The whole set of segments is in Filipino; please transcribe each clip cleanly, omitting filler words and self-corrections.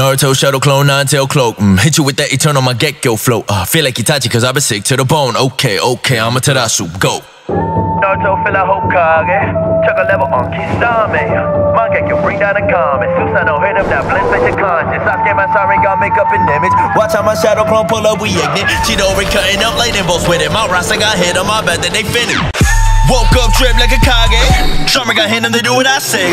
Naruto shadow clone, nine-tail cloak. Hit you with that eternal my Gekko flow. Feel like Itachi cause I've been sick to the bone. Okay, I'ma Terasu, go. Naruto feel like Hokage. Chuck a level on Kisame. My Gekko bring down the comments. Susanoo hit up that blitz with your conscience. Sasuke my siren got make up an image. Watch how my shadow clone pull up, we ignite. Chidori cutting up lightning bolts with it. My Rasa got hit on my bed, then they finished. Woke up drip like a Kage. Charmer got hit and they do what I say.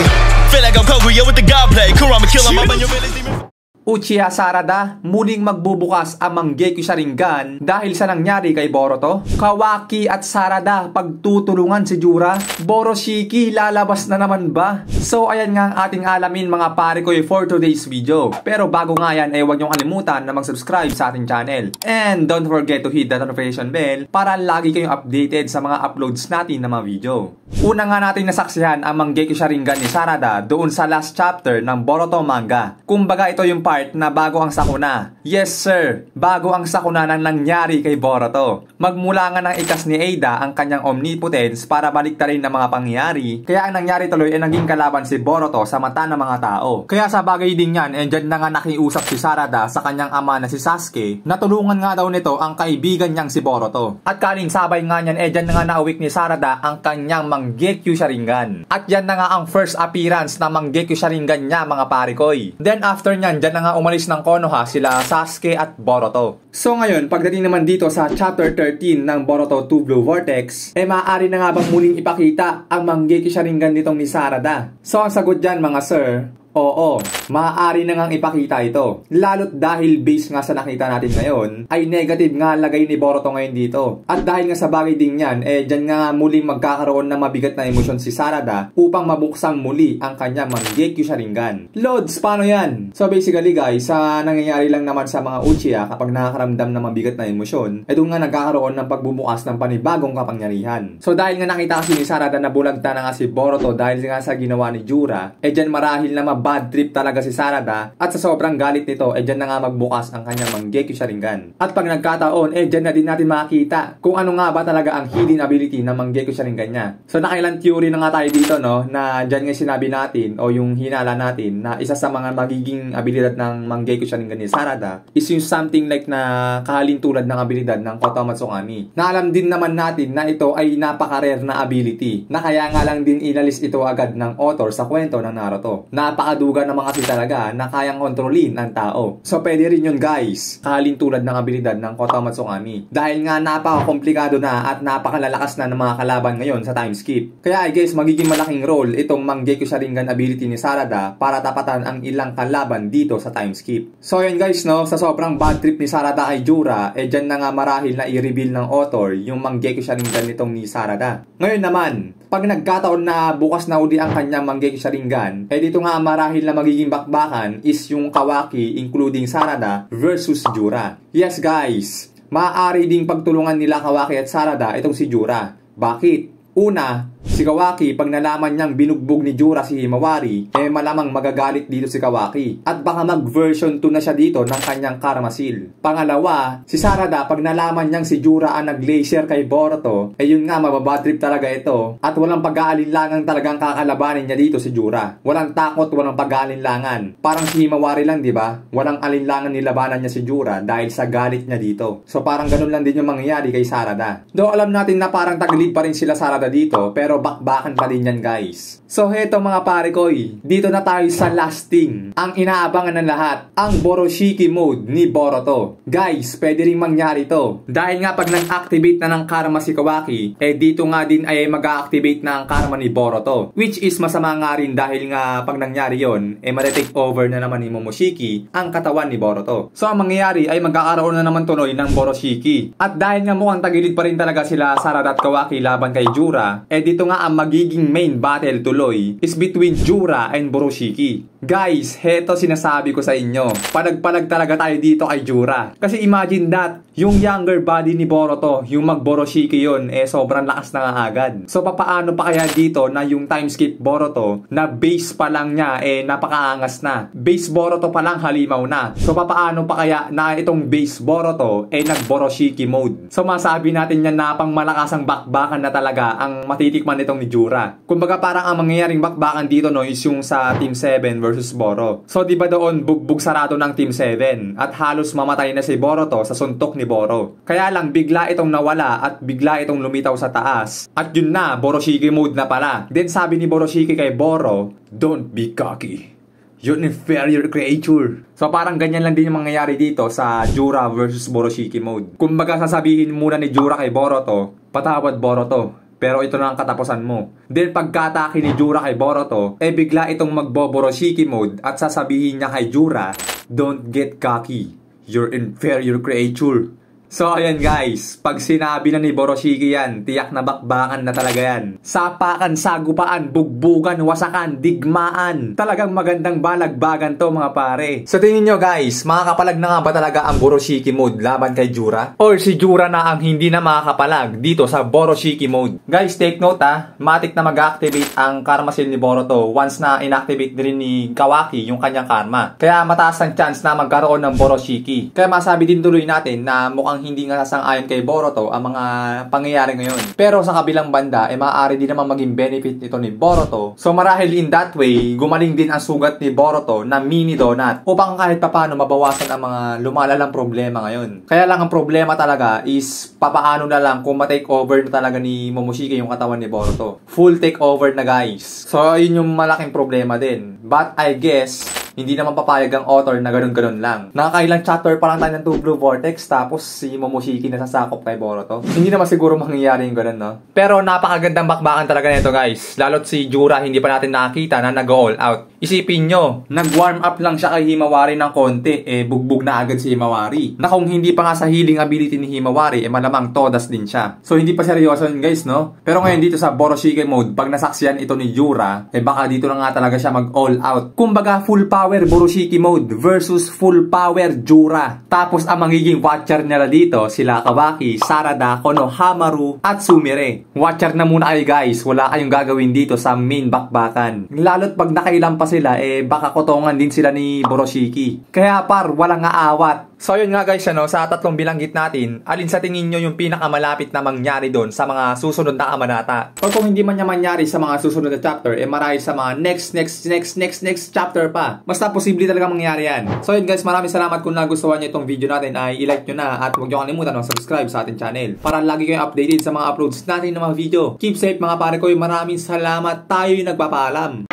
Feel like I'm Kaguya with the god play. Kurama kill him up on your village demon. Uchiha Sarada, muling magbubukas ang Mangekyou Sharingan dahil sa nangyari kay Boruto. Kawaki at Sarada pagtutulungan si Jura. Boroshiki lalabas na naman ba? So ayan nga ang ating alamin mga pare ko for today's video. Pero bago nga yan huwag niyong kalimutan na mag-subscribe sa ating channel. And don't forget to hit the notification bell para lagi kayong updated sa mga uploads natin na mga video. Una nga natin nasaksihan ang Mangekyou Sharingan ni Sarada doon sa last chapter ng Boruto manga. Kumbaga ito yung part na bago ang sakuna. Yes sir, bago ang sakuna ng nangyari kay Boruto. Magmula nga ng ikas ni Ada ang kanyang omnipotence para baliktarin ng mga pangyayari. Kaya ang nangyari tuloy ay naging kalaban si Boruto sa mata ng mga tao. Kaya sa bagay din yan, dyan na nga nakiusap si Sarada sa kanyang ama na si Sasuke na tulungan nga daw nito ang kaibigan niyang si Boruto. At kaling sabay nga niyan, dyan na nga nauwik ni Sarada ang kanyang Mangekyou Sharingan. At yan na nga ang first appearance na Mangekyou Sharingan niya mga parikoy. Then after nyan, dyan na nga umalis ng Konoha sila Sasuke at Boruto. So ngayon, pagdating naman dito sa chapter 13 ng Boruto 2 Blue Vortex, maaari na nga bang muling ipakita ang Mangekyou Sharingan nitong ni Sarada? So ang sagot dyan mga sir, oo, maaari na ngang ipakita ito. Lalo't dahil base nga sa nakita natin ngayon, ay negative nga lagay ni Boruto ngayon dito. At dahil nga sa bagay din yan, dyan nga muling magkakaroon ng mabigat na emosyon si Sarada upang mabuksang muli ang kanyang Mangekyou Sharingan. Lods, paano yan? So basically guys, sa nangyayari lang naman sa mga Uchiha kapag nakakaramdam ng mabigat na emosyon, doon nga nagkakaroon ng pagbubukas ng panibagong kapangyarihan. So dahil nga nakita kasi ni Sarada na bulagta na nga si Boruto dahil nga sa ginawa ni Jura, dyan marahil na bad trip talaga si Sarada at sa sobrang galit nito, dyan na nga magbukas ang kanyang Mangekyou Sharingan. At pag nagkataon, dyan na din natin makikita kung ano nga ba talaga ang hidden ability ng Mangekyou Sharingan niya. So nakailang theory na nga tayo dito, no, na dyan nga sinabi natin o yung hinala natin na isa sa mga magiging abilidad ng Mangekyou Sharingan ni Sarada is yung something like na kahalintulad ng abilidad ng Koto Matsukami. Na alam din naman natin na ito ay napaka-rare na ability na kaya nga lang din inalis ito agad ng author sa kwento ng Naruto. Napakaduga naman kasi talaga na kayang kontrolin ang tao. So pwede rin yun guys, kahalintulad ng abilidad ng Koto Matsukami. Dahil nga napaka-komplikado na at napakalalakas na ng mga kalaban ngayon sa time skip. Kaya I guess magiging malaking role itong Mangekyou Sharingan ability ni Sarada para tapatan ang ilang kalaban dito sa time skip. So yun guys, no, sa sobrang bad trip ni Sarada kay Jura, dyan na nga marahil na i-reveal ng author yung Mangekyou Sharingan nitong ni Sarada. Ngayon naman, pag nagkataon na bukas na uli ang kanyang Mangekyou Sharingan, dito nga marahil na magiging bakbakan is yung Kawaki including Sarada versus Jura. Yes guys, maaari ding pagtulungan nila Kawaki at Sarada itong si Jura. Bakit? Una, si Kawaki pag nalaman niyang binugbog ni Jura si Himawari, malamang magagalit dito si Kawaki. At baka mag-version 2 na siya dito ng kanyang Karma Seal. Pangalawa, si Sarada pag nalaman niyang si Jura ang nag-glacier kay Boruto, yun nga mababadtrip talaga ito. At walang pag-aalinlangan talagang kakalabanin niya dito si Jura. Walang takot, walang pag-aalinlangan. Parang si Himawari lang, di ba? Walang alinlangan nilabanan niya si Jura dahil sa galit niya dito. So parang ganun lang din yung mangyayari kay Sarada. Do alam natin na parang tagilid pa rin sila Sarada dito, pero bakbakan pa din yan guys. So heto mga parikoy, dito na tayo sa last thing, ang inaabangan ng lahat, ang Boroshiki mode ni Boruto. Guys, pwede rin mangyari to dahil nga pag nag-activate na ng karma si Kawaki, dito nga din ay mag-activate na ang karma ni Boruto, which is masama nga rin dahil nga pag nangyari yon, ma-take over na naman ni Momoshiki ang katawan ni Boruto. So ang mangyayari ay magkakaroon na naman tuloy ng Boroshiki. At dahil nga mukhang tagilid pa rin talaga sila Sarada at Kawaki laban kay Jura, dito nga ang magiging main battle tuloy is between Jura and Boroshiki. Guys, heto sinasabi ko sa inyo, palag-palag talaga tayo dito kay Jura. Kasi imagine that, yung younger body ni Boruto, yung mag-Boroshiki yun, sobrang lakas na nga agad. So papaano pa kaya dito na yung time skip Boruto, na base pa lang niya, napakaangas na. Base Boruto pa lang halimaw na. So papaano pa kaya na itong base Boruto, nag-Boroshiki mode. So masabi natin yan na pang malakasang bakbakan na talaga ang matitikman nitong ni Jura. Kumbaga parang ang mangyayaring bakbakan dito no is yung sa Team 7 versus versus Boro. So di ba doon bugbog sarado ng Team 7 at halos mamatay na si Boruto sa suntok ni Boro. Kaya lang bigla itong nawala at bigla itong lumitaw sa taas. At yun na, Boroshiki mode na pala. Then sabi ni Boroshiki kay Boro, "Don't be cocky. You're an inferior creature." So parang ganyan lang din yung mangyayari dito sa Jura versus Boroshiki mode. Kung baga sasabihin muna ni Jura kay Boruto, "Patawad Boruto, pero ito na ang katapusan mo." Then pagkatake ni Jura kay Boruto, bigla itong magbo-Boroshiki mode at sasabihin niya kay Jura, "Don't get cocky. You're inferior creature." So ayan guys, pag sinabi na ni Boroshiki yan, tiyak na bakbakan na talaga yan. Sapakan, sagupaan, bugbugan, wasakan, digmaan. Talagang magandang balagbagan to mga pare. So tingin nyo guys, makakapalag na nga ba talaga ang Boroshiki mode laban kay Jura? Or si Jura na ang hindi na makakapalag dito sa Boroshiki mode? Guys, take note matik na mag-activate ang karma seal ni Boruto once na inactivate din ni Kawaki yung kanyang karma. Kaya mataas ang chance na magkaroon ng Boroshiki. Kaya masabi din tuloy natin na mukhang hindi nga sasang-ayon kay Boruto ang mga pangyayari ngayon. Pero sa kabilang banda, maaari din naman maging benefit ito ni Boruto. So marahil in that way, gumaling din ang sugat ni Boruto na mini donut upang kahit papano mabawasan ang mga lumalalang problema ngayon. Kaya lang ang problema talaga is papaano na lang kung ma-take over na talaga ni Momoshiki yung katawan ni Boruto. Full take over na guys. So yun yung malaking problema din. But I guess hindi naman papayag ang author na ganun-ganun lang. Nakakailang chapter pa lang tayo ng 2 Blue Vortex tapos si Momoshiki nasasakop kay Boruto. Hindi naman siguro mangyayari yung ganun, no? Pero napakagandang bakbakan talaga nito guys. Lalo't si Jura hindi pa natin nakakita na nag-all out. Isipin nyo, nag-warm up lang siya kay Himawari ng konti, bugbog na agad si Himawari. Na kung hindi pa nga sa healing ability ni Himawari, malamang todas din siya. So hindi pa seryoso yun guys, no? Pero ngayon dito sa Boroshiki mode, pag nasaksiyan ito ni Jura, baka dito na nga talaga siya mag-all out. Kumbaga full power Boroshiki mode versus full power Jura. Tapos ang magiging watcher nila dito, sila Kawaki, Sarada, Konohamaru, at Sumire. Watcher na muna kayo guys, wala kayong gagawin dito sa main bakbakan. Lalo't pag nakailan pa sila, baka kotongan din sila ni Boroshiki. Kaya par, walang aawat. So yun nga guys, sa tatlong bilanggit natin, alin sa tingin nyo yung pinakamalapit na mangyari doon sa mga susunod na kabanata? O kung hindi man niya mangyari sa mga susunod na chapter, marahil sa mga next chapter pa. Basta posible talaga mangyari yan. So yun guys, maraming salamat kung nagustuhan nyo itong video natin ay i-like nyo na at huwag nyo kalimutan mag-subscribe sa ating channel para lagi kayong updated sa mga uploads natin ng mga video. Keep safe mga pare ko, maraming salamat, tayo'y nagpapaalam.